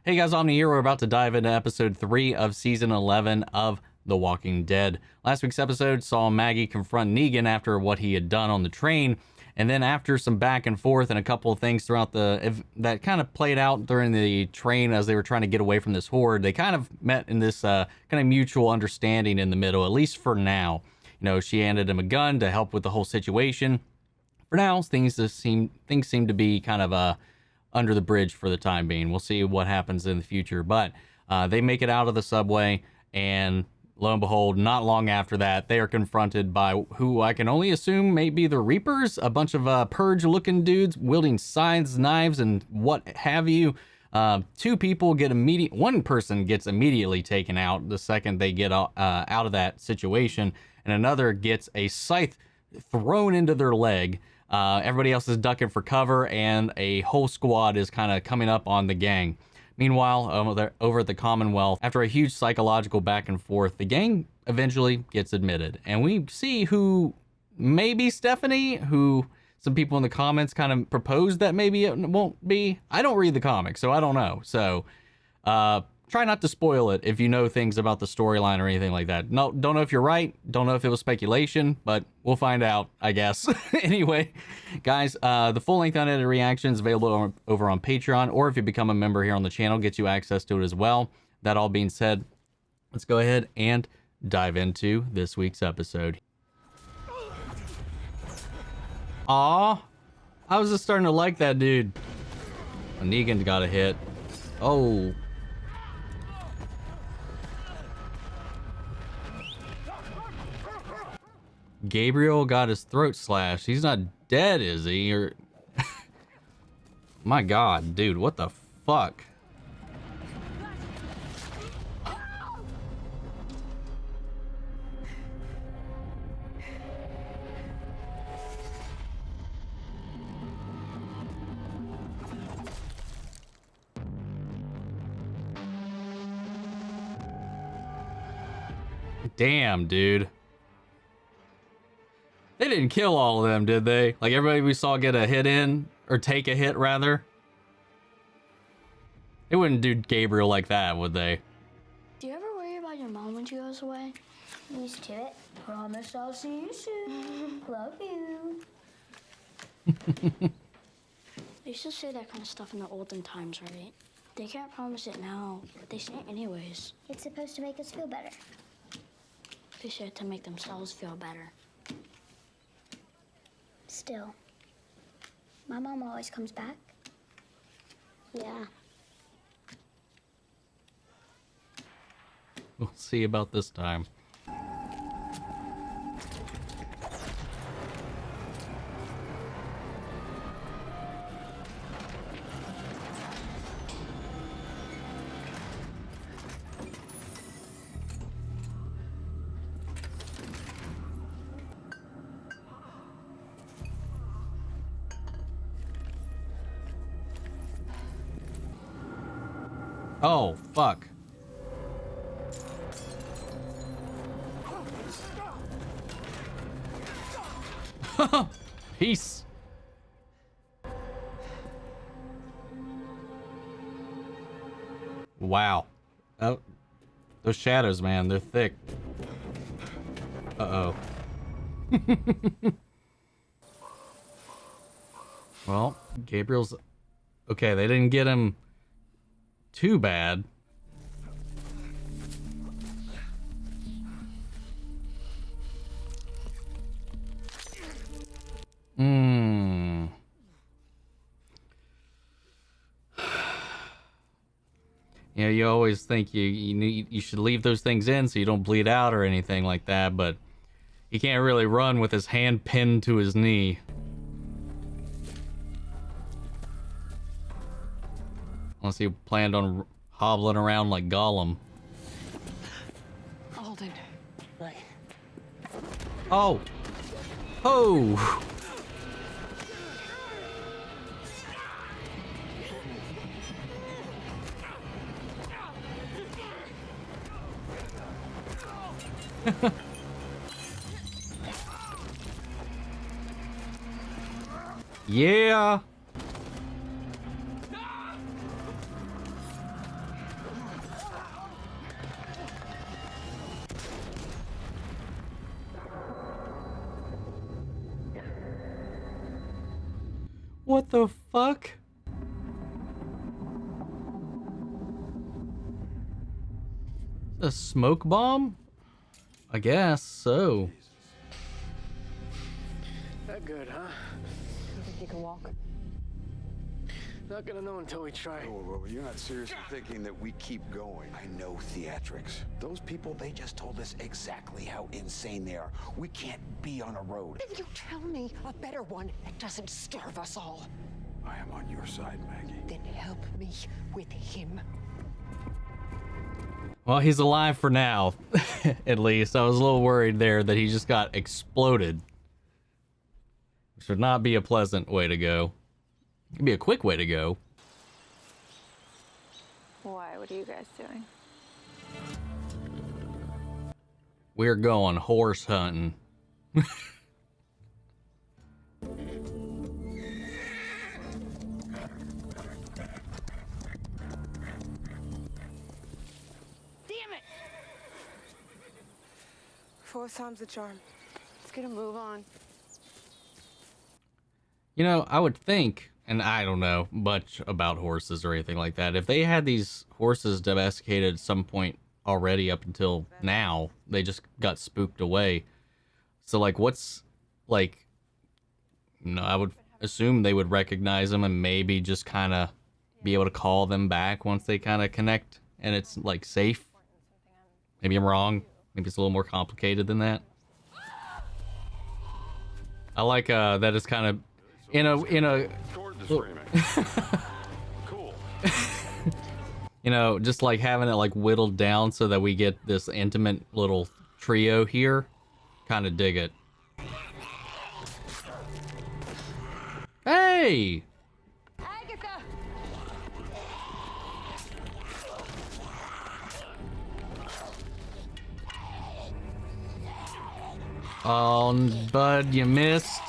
Hey guys, Omni here. We're about to dive into episode 3 of season 11 of The Walking Dead. Last week's episode saw Maggie confront Negan after what he had done on the train, and then after some back and forth and a couple of things throughout that kind of played out during the train as they were trying to get away from this horde, they kind of met in this kind of mutual understanding in the middle, at least for now. You know, she handed him a gun to help with the whole situation. For now, things seem to be kind of under the bridge for the time being. We'll see what happens in the future, but they make it out of the subway, and lo and behold, not long after that, they are confronted by who I can only assume may be the Reapers, a bunch of purge-looking dudes wielding scythes, knives, and what have you. Two people get one person gets immediately taken out the second they get out of that situation, and another gets a scythe thrown into their leg. Everybody else is ducking for cover, and a whole squad is kind of coming up on the gang. Meanwhile, over at the Commonwealth, after a huge psychological back and forth, the gang eventually gets admitted. And we see who may be Stephanie, who some people in the comments kind of proposed that maybe it won't be. I don't read the comics, so I don't know. So try not to spoil it if you know things about the storyline or anything like that. No, don't know if you're right. Don't know if it was speculation, but we'll find out, I guess. Anyway, guys, the full-length unedited reaction is available over on Patreon, or if you become a member here on the channel, gets you access to it as well. That all being said, let's go ahead and dive into this week's episode. Aw, I was just starting to like that dude. Negan got a hit. Oh. Gabriel got his throat slashed. He's not dead, is he? Or my God, dude, what the fuck? Damn, dude. They didn't kill all of them, did they? Like everybody we saw get a hit in, or take a hit rather. They wouldn't do Gabriel like that, would they? Do you ever worry about your mom when she goes away? Used to it. Promise I'll see you soon. Love you. They used to say that kind of stuff in the olden times, right? They can't promise it now, but they say it anyways. It's supposed to make us feel better. They say it to make themselves feel better. Still, my mom always comes back. Yeah. We'll see about this time. Oh, fuck. Peace. Wow. Oh, those shadows, man, they're thick. Uh-oh. Well, Gabriel's... Okay, they didn't get him too bad. You know, you always think you should leave those things in so you don't bleed out or anything like that, but he can't really run with his hand pinned to his knee. Unless he planned on hobbling around like Gollum. Alden. Right. Oh! Oh! Yeah! What the fuck? A smoke bomb? I guess so. That good, huh? You think you can walk? Not gonna know until we try. Oh, well, you're not seriously thinking that we keep going. I know theatrics. Those people, they just told us exactly how insane they are. We can't be on a road. Then you tell me a better one that doesn't starve us all. I am on your side, Maggie. Then help me with him. Well, he's alive for now, at least. I was a little worried there that he just got exploded. Which would not be a pleasant way to go. It could be a quick way to go. Why? What are you guys doing? We're going horse hunting. Fourth time's the charm. Let's get a move on. You know, I would think, and I don't know much about horses or anything like that, if they had these horses domesticated at some point already up until now, they just got spooked away. So, like, what's, like, you know, I would assume they would recognize them and maybe just kind of be able to call them back once they kind of connect and it's, like, safe. Maybe I'm wrong. Maybe it's a little more complicated than that. I like that it's kind of in a Toward the screaming. Cool. you know, just like having it like whittled down so that we get this intimate little trio here. Kind of dig it. Hey! Agatha! Oh, bud, you missed.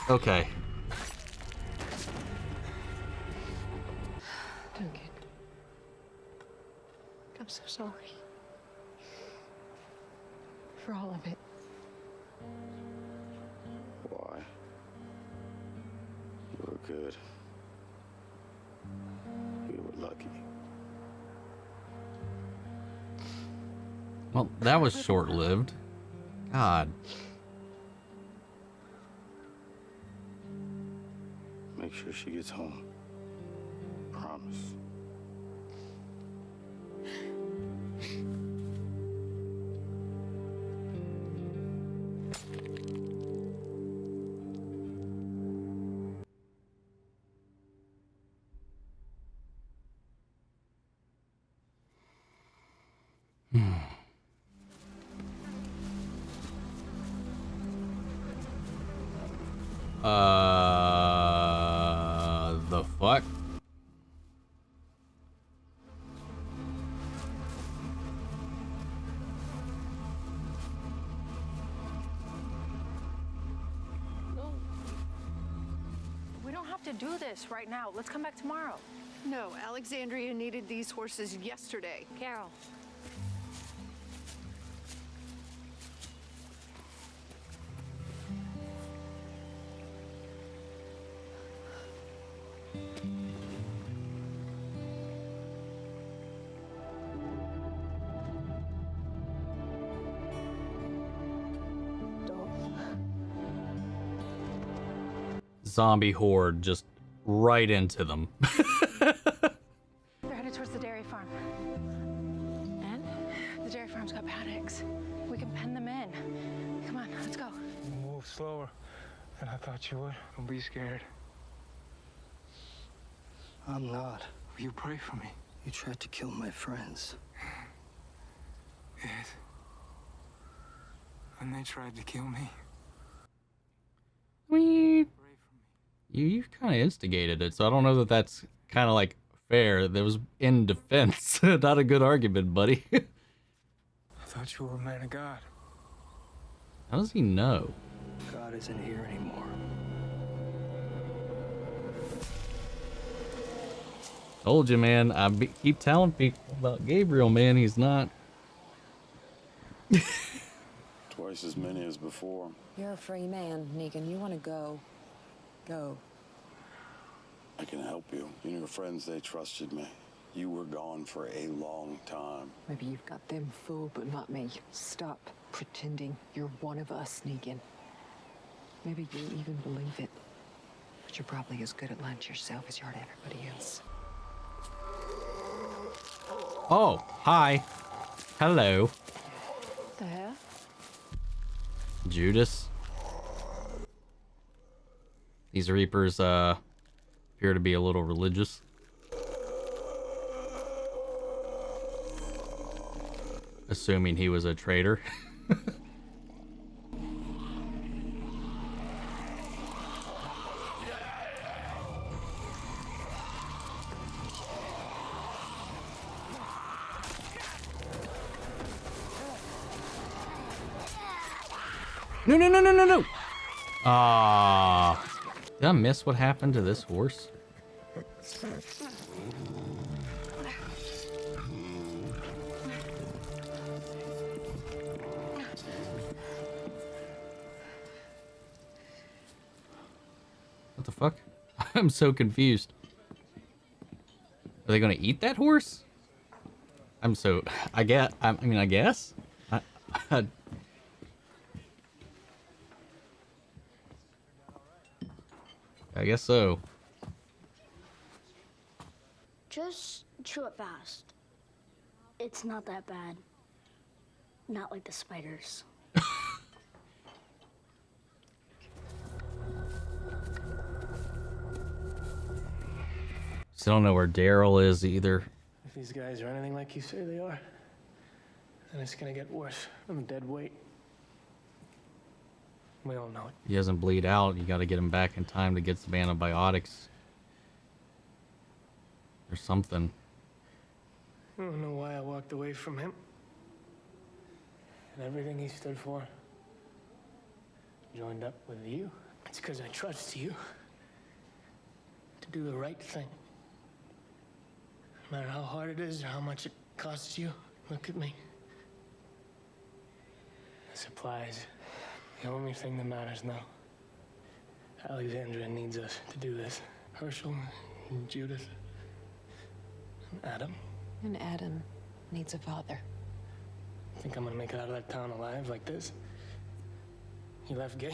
Okay. Duncan. I'm so sorry. For all of it. Why? You were good. We were lucky. Well, that was short-lived. God. Make sure she gets home. Promise. The fuck? We don't have to do this right now. Let's come back tomorrow. No, Alexandria needed these horses yesterday. Carol. Zombie horde just right into them. They're headed towards the dairy farm. And? The dairy farm's got paddocks. We can pen them in. Come on, let's go. Move slower than I thought you would. Don't be scared. I'm not. Will you pray for me? You tried to kill my friends. Yes. And they tried to kill me. We Pray for me. you kind of instigated it, so I don't know that that's kind of like fair. That was in defense, not a good argument, buddy. I thought you were a man of God. How does he know? God isn't here anymore. Told you, man. Keep telling people about Gabriel, man. He's not. Twice as many as before. You're a free man, Negan. You want to go. Go. you. And your friends, they trusted me. You were gone for a long time. Maybe you've got them fooled, but not me. Stop pretending you're one of us, Negan. Maybe you even believe it. But you're probably as good at lying to yourself as you are to everybody else. Oh, hi. Hello. The hell? Judas. These Reapers appear to be a little religious. Assuming he was a traitor. No, no, no, no, no, no! Ah, did I miss what happened to this horse? What the fuck? I'm so confused. Are they gonna eat that horse? I guess. I guess so. Just chew it fast. It's not that bad. Not like the spiders. Still don't know where Daryl is either. If these guys are anything like you say they are, then it's gonna get worse. I'm a dead weight. We all know it. He doesn't bleed out. You got to get him back in time to get some antibiotics. Or something. I don't know why I walked away from him. And everything he stood for. Joined up with you. It's because I trust you. To do the right thing. No matter how hard it is or how much it costs you, look at me. The supplies. The only thing that matters now. Alexandria needs us to do this. Herschel, and Judith, and Adam. And Adam needs a father. Think I'm gonna make it out of that town alive like this? He left Gage,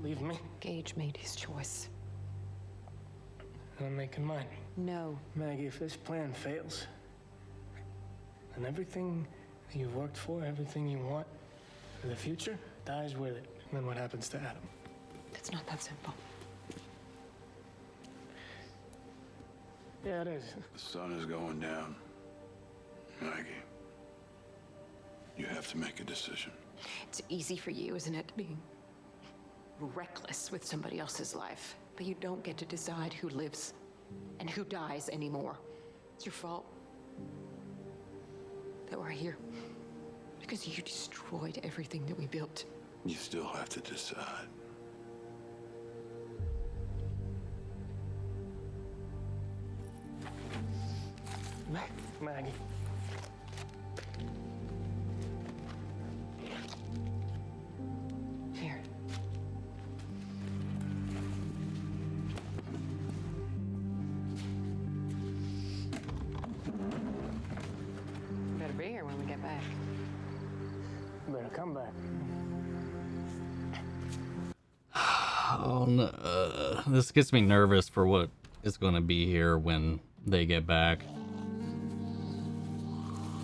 leave me. Gage made his choice. And I'm making mine. No. Maggie, if this plan fails, then everything that you've worked for, everything you want for the future, dies with it. And then what happens to Adam? It's not that simple. Yeah, it is. The sun is going down. Maggie, you have to make a decision. It's easy for you, isn't it, being reckless with somebody else's life? But you don't get to decide who lives and who dies anymore. It's your fault that we're here. Because you destroyed everything that we built. You still have to decide. Maggie. Here. Better be here when we get back. You better come back. Oh no. This gets me nervous for what is going to be here when they get back.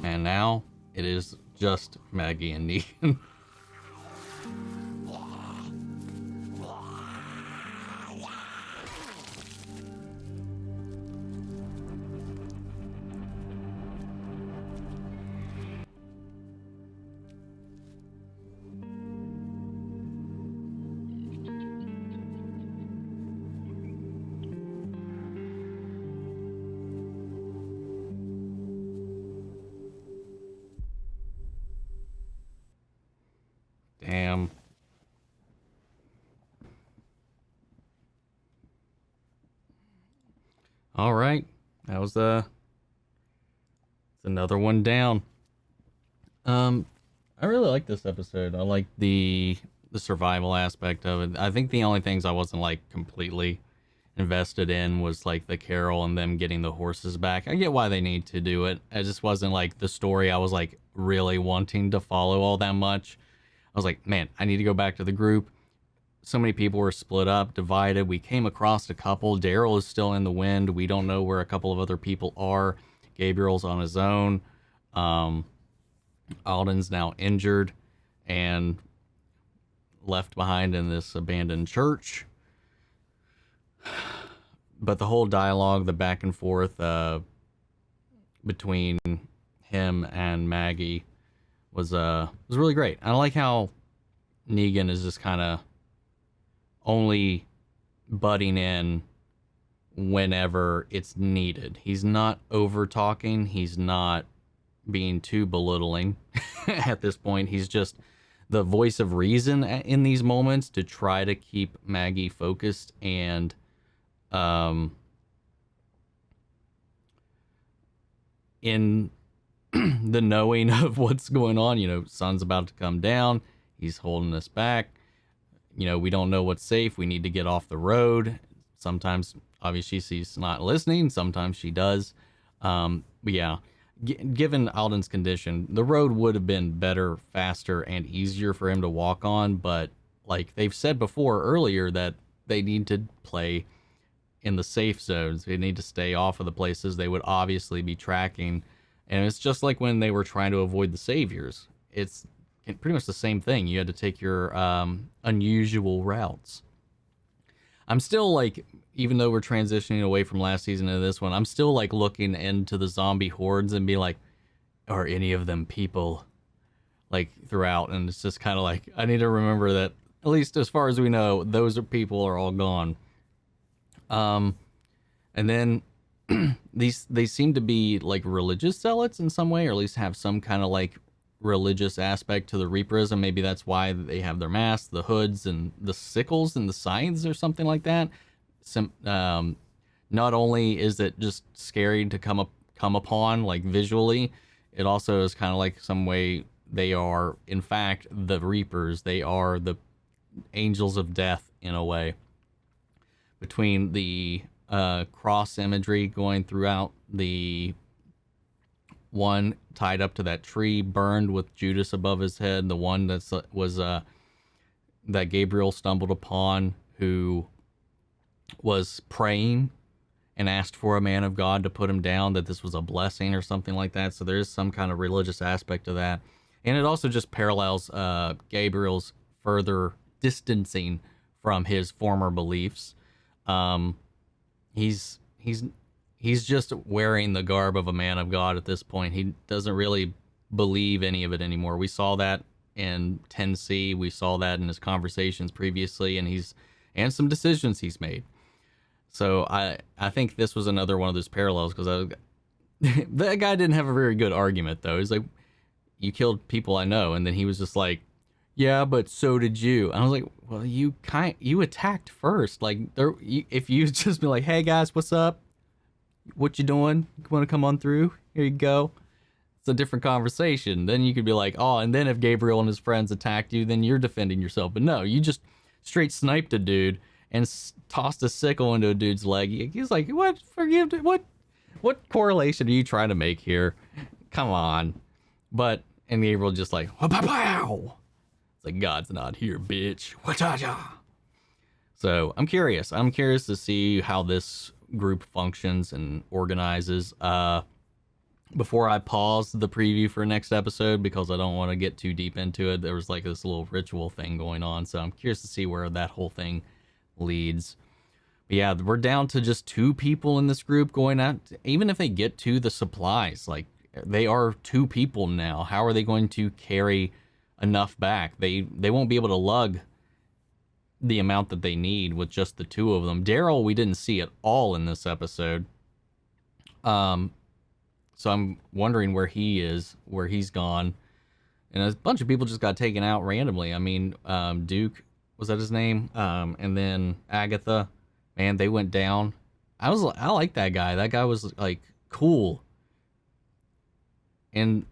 And now it is just Maggie and Negan. Damn. All right. That was it's another one down. I really like this episode. I like the survival aspect of it. I think the only things I wasn't like completely invested in was like the Carol and them getting the horses back. I get why they need to do it. It just wasn't like the story I was like really wanting to follow all that much. I was like, man, I need to go back to the group. So many people were split up, divided. We came across a couple. Daryl is still in the wind. We don't know where a couple of other people are. Gabriel's on his own. Alden's now injured and left behind in this abandoned church. But the whole dialogue, the back and forth between him and Maggie was really great. I like how Negan is just kind of only butting in whenever it's needed. He's not over talking. He's not being too belittling at this point. He's just the voice of reason in these moments to try to keep Maggie focused and in the knowing of what's going on. You know, sun's about to come down. He's holding us back. You know, we don't know what's safe. We need to get off the road. Sometimes, obviously, she's not listening. Sometimes she does. But yeah, given Alden's condition, the road would have been better, faster, and easier for him to walk on. But like they've said before earlier that they need to play in the safe zones. They need to stay off of the places they would obviously be tracking. And it's just like when they were trying to avoid the saviors. It's pretty much the same thing. You had to take your unusual routes. I'm still like, even though we're transitioning away from last season to this one, I'm still like looking into the zombie hordes and be like, are any of them people? Like throughout, and it's just kind of like, I need to remember that at least as far as we know, those are people are all gone. And then they seem to be like religious zealots in some way, or at least have some kind of like religious aspect to the Reaperism. Maybe that's why they have their masks, the hoods, and the sickles and the scythes or something like that. Not only is it just scary to come upon like visually, it also is kind of like some way they are in fact the Reapers. They are the angels of death in a way. Between the cross imagery going throughout, the one tied up to that tree burned with Judas above his head, the one that Gabriel stumbled upon, who was praying and asked for a man of God to put him down, that this was a blessing or something like that. So there is some kind of religious aspect to that. And it also just parallels Gabriel's further distancing from his former beliefs. He's just wearing the garb of a man of God at this point. He doesn't really believe any of it anymore. We saw that in 10C. We saw that in his conversations previously, and some decisions he's made. So I think this was another one of those parallels, because that guy didn't have a very good argument though. He's like, you killed people I know, and then he was just like, yeah, but so did you. And I was like, well, you attacked first. Like, if you just be like, hey guys, what's up? What you doing? You want to come on through? Here you go. It's a different conversation. Then you could be like, oh, and then if Gabriel and his friends attacked you, then you're defending yourself. But no, you just straight sniped a dude and tossed a sickle into a dude's leg. He's like, what? What correlation are you trying to make here? Come on. And Gabriel just like, pow. It's like, God's not here, bitch. So I'm curious. I'm curious to see how this group functions and organizes. Before I pause the preview for next episode, because I don't want to get too deep into it, there was like this little ritual thing going on. So I'm curious to see where that whole thing leads. But yeah, we're down to just 2 people in this group going out. Even if they get to the supplies, like they are 2 people now. How are they going to carry enough back? They won't be able to lug the amount that they need with just the 2 of them. Daryl, we didn't see at all in this episode. So I'm wondering where he is, where he's gone. And a bunch of people just got taken out randomly. I mean, Duke, was that his name? And then Agatha, man, they went down. I like that guy. That guy was like cool. And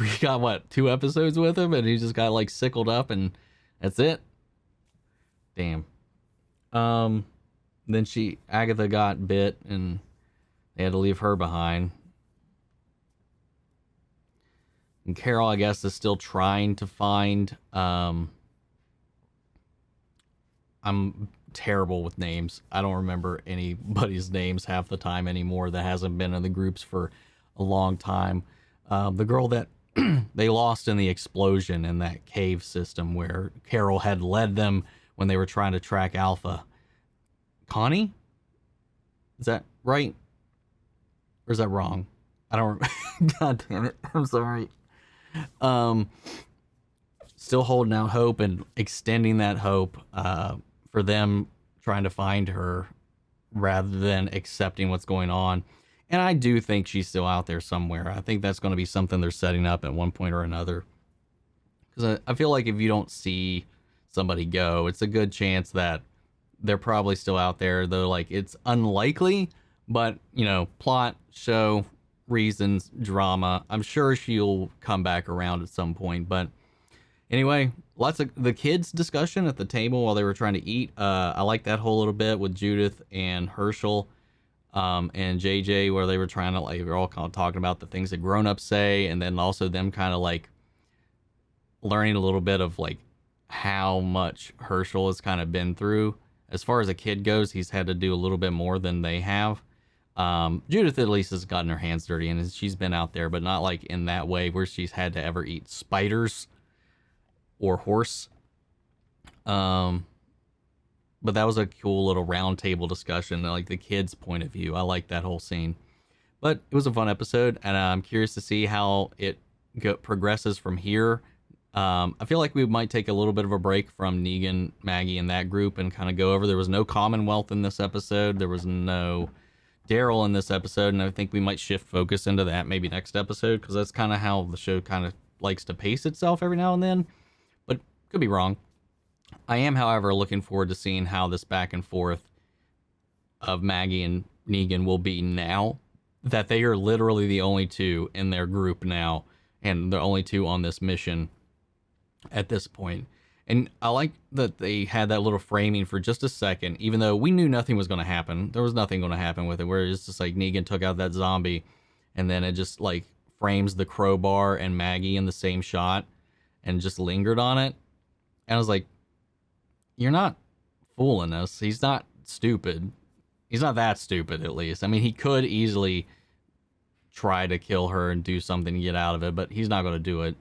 we got 2 episodes with him, and he just got like sickled up, and that's it. Damn. Then Agatha got bit and they had to leave her behind. And Carol, I guess, is still trying to find, I'm terrible with names. I don't remember anybody's names half the time anymore that hasn't been in the groups for a long time. The girl that they lost in the explosion in that cave system where Carol had led them when they were trying to track Alpha. Connie? Is that right? Or is that wrong? I don't... God damn it. I'm sorry. Still holding out hope and extending that hope for them trying to find her rather than accepting what's going on. And I do think she's still out there somewhere. I think that's going to be something they're setting up at one point or another. Because I feel like if you don't see somebody go, it's a good chance that they're probably still out there. Though, like, it's unlikely, but, you know, plot, show, reasons, drama. I'm sure she'll come back around at some point. But anyway, lots of the kids' discussion at the table while they were trying to eat. I like that whole little bit with Judith and Herschel. And JJ, where they were trying to, like, they're all kind of talking about the things that grown-ups say, and then also them kind of like learning a little bit of like how much Herschel has kind of been through. As far as a kid goes, he's had to do a little bit more than they have. Judith at least has gotten her hands dirty, and she's been out there, but not like in that way where she's had to ever eat spiders or horse. But that was a cool little round table discussion, like the kids' point of view. I like that whole scene. But it was a fun episode, and I'm curious to see how it progresses from here. I feel like we might take a little bit of a break from Negan, Maggie, and that group and kind of go over. There was no Commonwealth in this episode. There was no Daryl in this episode, and I think we might shift focus into that maybe next episode, because that's kind of how the show kind of likes to pace itself every now and then. But could be wrong. I am, however, looking forward to seeing how this back and forth of Maggie and Negan will be now that they are literally the only two in their group now, and the only two on this mission at this point. And I like that they had that little framing for just a second, even though we knew nothing was going to happen. There was nothing going to happen with it, where it's just like Negan took out that zombie, and then it just like frames the crowbar and Maggie in the same shot and just lingered on it. And I was like, you're not fooling us. He's not stupid. He's not that stupid, at least. I mean, he could easily try to kill her and do something to get out of it, but he's not going to do it.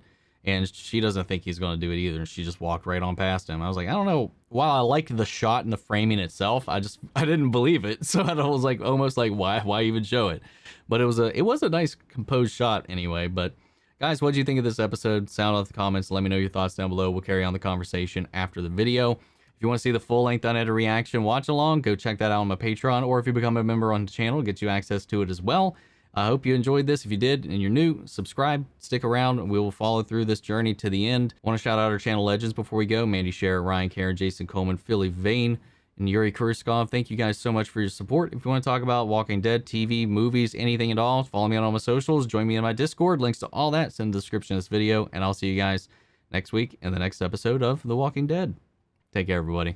And she doesn't think he's going to do it either. And she just walked right on past him. I was like, I don't know. While I liked the shot and the framing itself, I didn't believe it. So I was like, almost like, why even show it? But it was a nice composed shot anyway. But guys, what did you think of this episode? Sound off the comments. Let me know your thoughts down below. We'll carry on the conversation after the video. If you want to see the full-length unedited reaction watch along, go check that out on my Patreon, or if you become a member on the channel, it gets you access to it as well. I hope you enjoyed this. If you did and you're new, subscribe, stick around. We will follow through this journey to the end. I want to shout out our channel legends before we go. Mandy Scher, Ryan Karen, Jason Coleman, Philly Vane, and Yuri Kurskov. Thank you guys so much for your support. If you want to talk about Walking Dead, TV, movies, anything at all, follow me on all my socials. Join me in my Discord. Links to all that in the description of this video. And I'll see you guys next week in the next episode of The Walking Dead. Take care, everybody.